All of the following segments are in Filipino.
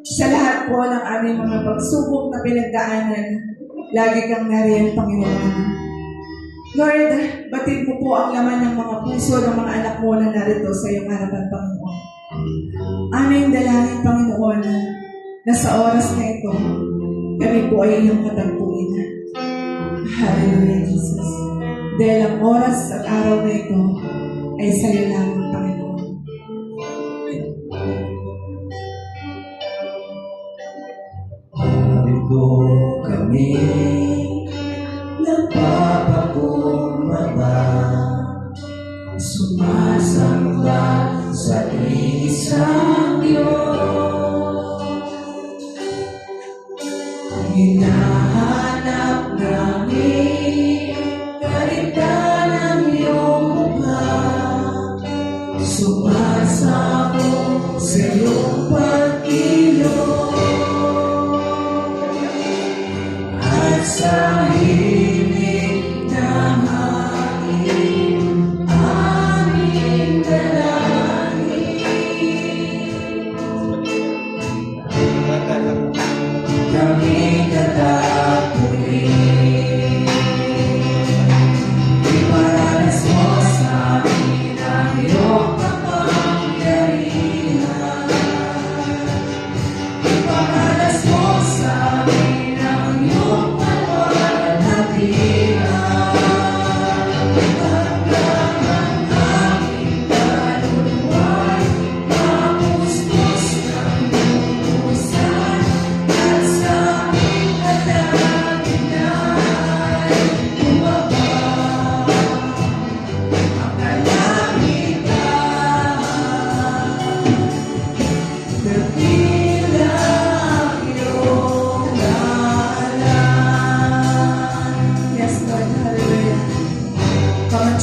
Sa lahat po ng aming mga pagsubok na pinagdaanan, lagi kang nariyan, Panginoon. Lord, batid mo po ang laman ng mga puso ng mga anak mo na narito sa iyong harapan, Panginoon. Aming dalangin, Panginoon, na sa oras na ito, kami po ay iyong katagpuin. Hallelujah, Jesus. Dahil ang oras at araw na ito ay sa iyo lamang, Panginoon. Narito kami, nagpapakumbaba, sumasamba sa isang Diyos. Hinahanap namin karita ng iyong mukha, sumasamo sa iyong pagkilos. Sa himig na hangin, aming dalangin. Kami tatapuin, iparanas mo sa amin ang iyong kapangyarihan. Iparanas mo sa amin ang iyong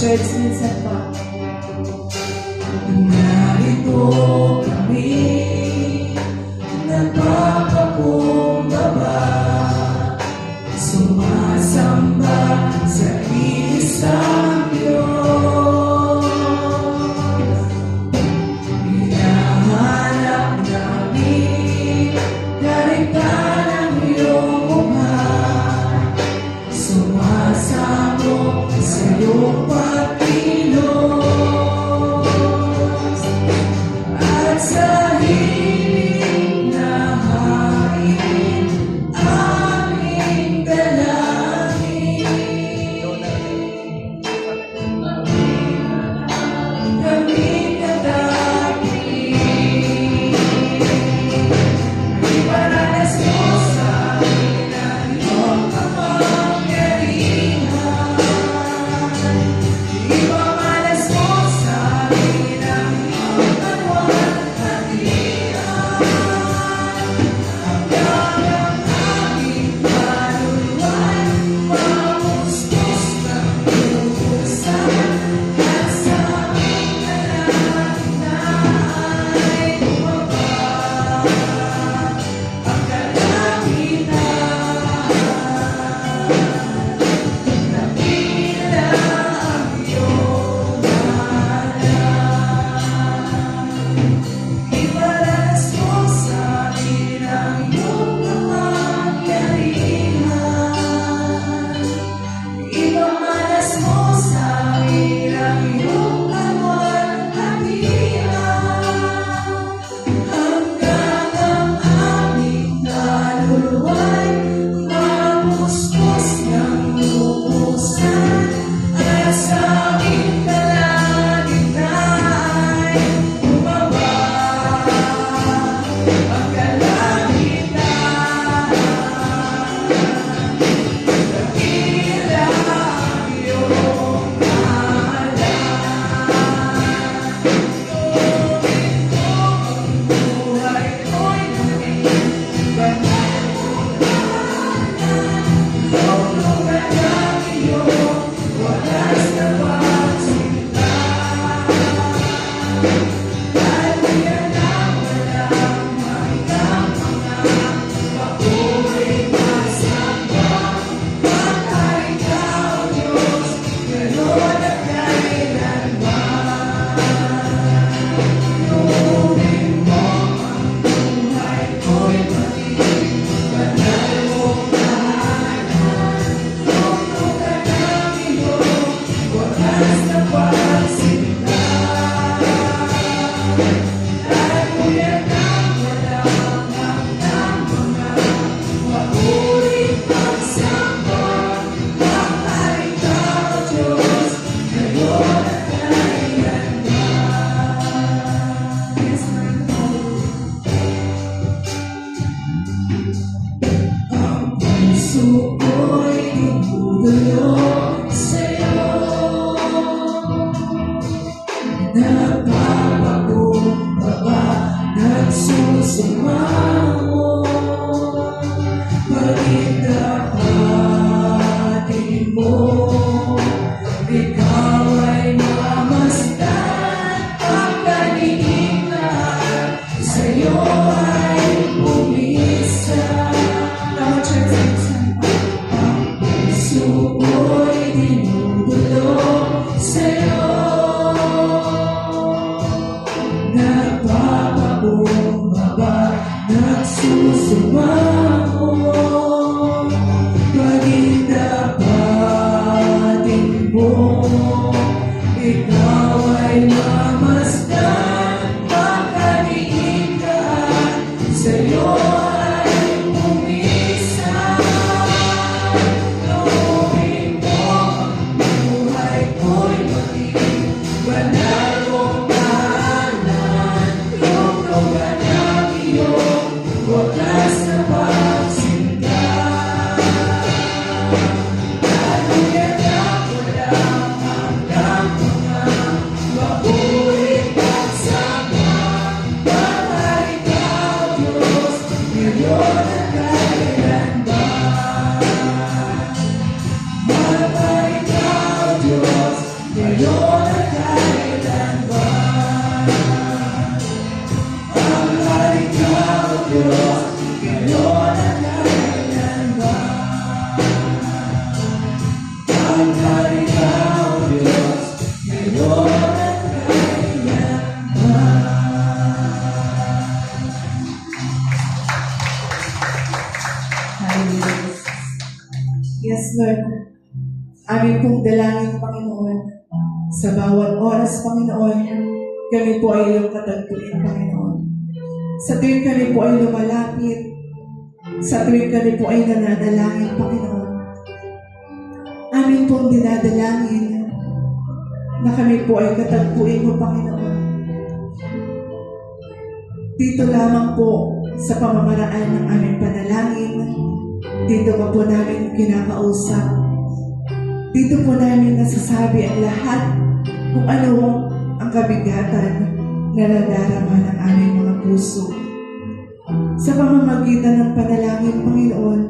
Church, minsan pa. Narito kami, nagpapakumbaba, sumasamba sa isang Diyos. Hinahanap namin karita ng iyong mukha, sumasamo sa iyong pagkilos. At sa himig na hangin, aming dalangin. Kami tatagin, iparanas mo sa amin ang iyong kapangyarihan. Ipamalas mo sa amin ang iyong kaluwalhatian. Hanggang ang aming kaluluwa'y mamustos ng lubusan, at sa aming kalagitnaan ay bumaba ang kalagitnaan. Susumamo pagindapatin mo. Ikaw ay mamasdan, makadiin ka, sa'yo ay umisan. Loorin mo ang buhay ko'y maging banal mong tahanan. Lutugan ang iyong wakas na pagsinta. Hallelujah na wala hanggang mga mabuhay pagsama. Mahal ikaw, Diyos, ngayon at kailanman. Mahal ikaw, Diyos, ngayon at kailanman. Mahal ikaw, Diyos, ngayon at kailanman. Mahal ikaw, Diyos, ngayon at kailanman. Hallelujah. Yes, Lord. Amin pong dalangin, Panginoon. Sa bawat oras, Panginoon, kami po ay iyong katagpuin, Panginoon. Sa tuwing kami po ay lumalapit, sa tuwing kami po ay nananalangin, Panginoon, amin pong dinadalangin na kami po ay katagpuin mo, Panginoon. Dito lamang po sa pamamaraan ng aming panalangin, dito pa po namin kinakausap. Dito po namin nasasabi ang lahat kung ano ang kabigatan na nadarama ng aming mga puso. Sa pamamagitan ng panalangin, Panginoon,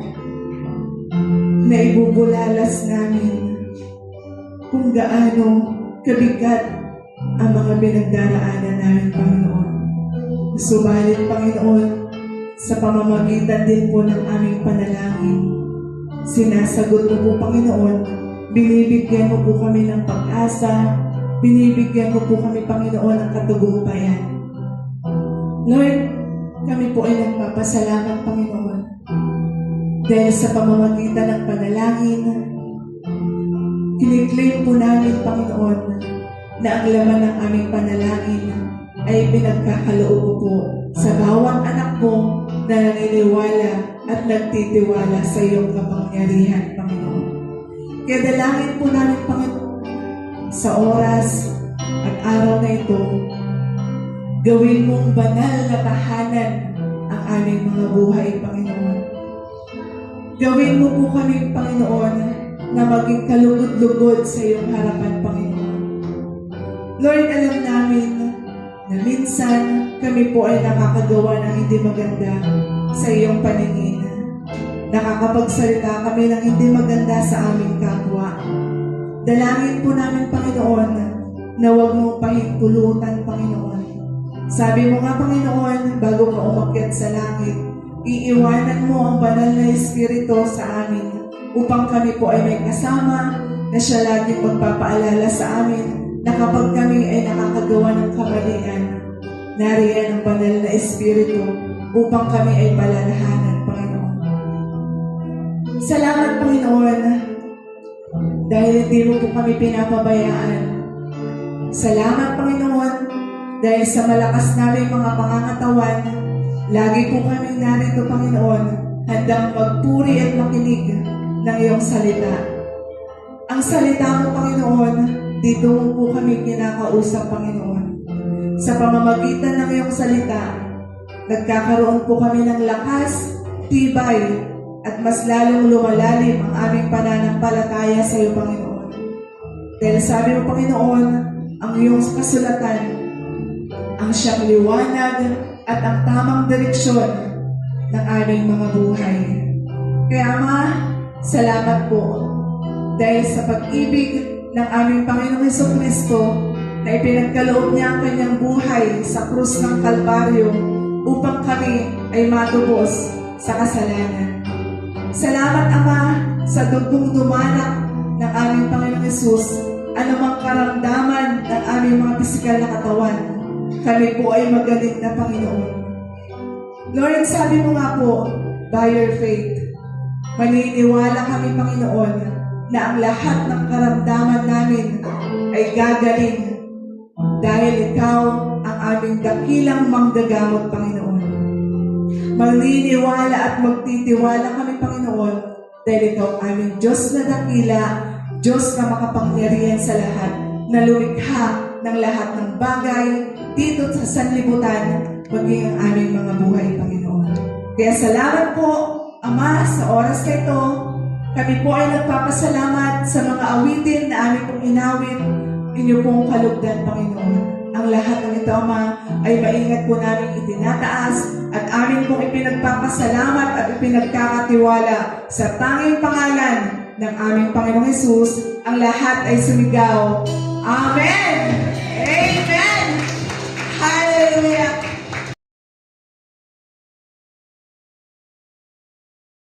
na ibubulalas namin kung gaano kabigat ang mga pinagdaraanan namin, Panginoon. Subalit, Panginoon, sa pamamagitan din po ng aming panalangin, sinasagot mo po, Panginoon, binibigyan mo po kami ng pag-asa, binibigyan mo po kami, Panginoon, ng katagumpayan. Lord, kami po ay nagpapasalamat, Panginoon, dahil sa pamamagitan ng panalangin, kiniklaim po namin, Panginoon, na ang laman ng aming panalangin ay pinagkakaloob mo po sa bawat anak mo na naniniwala at nagtitiwala sa iyong kapangyarihan, Panginoon. Kaya dalangin po namin, Panginoon, sa oras at araw na ito, gawin mong banal na tahanan ang aming mga buhay, Panginoon. Gawin mo po kami, Panginoon, na maging kalugod-lugod sa iyong harapan, Panginoon. Lord, alam namin na minsan kami po ay nakakagawa ng hindi maganda sa iyong paningin. Nakakapagsalita kami ng hindi maganda sa aming kapwa. Dalangin po namin, Panginoon, na huwag mong pahintulutan, Panginoon. Sabi mo nga, Panginoon, bago ka umakyat sa langit, iiwanan mo ang banal na Espiritu sa amin upang kami po ay may kasama na siya laging magpapaalala sa amin na kapag kami ay nakakagawa ng kamalian, nariyan ang banal na Espiritu upang kami ay palalahanan, Panginoon. Salamat, Panginoon, dahil hindi mo po kami pinapabayaan. Salamat, Panginoon, dahil sa malakas naming mga pangangatawan, lagi po kami narito, Panginoon, handang magpuri at makinig ng iyong salita. Ang salita mo, Panginoon, dito mo po kami kinakausap, Panginoon. Sa pamamagitan ng iyong salita, nagkakaroon po kami ng lakas, tibay, at mas lalong lumalalim ang aming pananampalataya sa iyo, Panginoon. Dahil sabi mo, Panginoon, ang iyong kasulatan, ang siyang liwanag at ang tamang direksyon ng aming mga buhay. Kaya, Ama, salamat po dahil sa pag-ibig ng aming Panginoong Jesucristo na ipinagkaloob niya ang kanyang buhay sa krus ng Kalbaryo upang kami ay matubos sa kasalanan. Salamat, Ama, sa dugong dumanak ng aming Panginoong Yesus, anumang karamdaman ng aming mga pisikal na katawan, kami po ay magaling na Panginoon. Lord, sabi mo nga po, by your faith, maniniwala kami, Panginoon, na ang lahat ng karamdaman namin ay gagaling dahil Ikaw ang aming dakilang manggagamot, Panginoon. Maniniwala at magtitiwala kami, Panginoon, dahil Ikaw ang aming Diyos na dakila, Diyos na makapangyarihan sa lahat, na lumikha ng lahat ng bagay dito sa sanlibutan, maging ang aming mga buhay, Panginoon. Kaya salamat po, Ama, sa oras na ito. Kami po ay nagpapasalamat sa mga awitin na aming pong inawit, inyo pong kalugdan, Panginoon. Ang lahat ng ito, Ama, ay maingat po namin itinataas at amin pong ipinagpapasalamat at ipinagkakatiwala sa tanging pangalan ng aming Panginoong Hesus. Ang lahat ay sumigaw. Amen! Amen! Hallelujah!